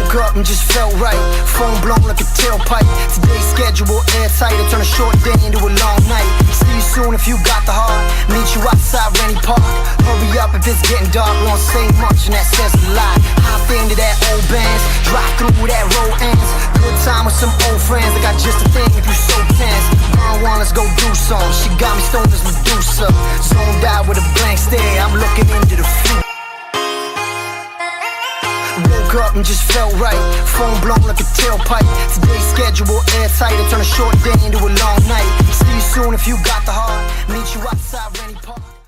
Woke up and just felt right. Phone blown like a tailpipe. Today's schedule airtight. I turn a short day into a long night. See you soon if you got the heart. Meet you outside Rennie Park. Hurry up if it's getting dark. Won't say much and that says a lot. Hop into that old Benz. Drive through that road ends. Good time with some old friends. I got just a thing if you so tense. One, let's go do some. She got me stoned as Medusa. Zoned out with a blank stare. I'm looking into the future. Woke up and just felt right. Phone blown like a tailpipe. Today's schedule airtight. I turn a short day into a long night. See you soon if you got the heart. Meet you outside Rennie Park.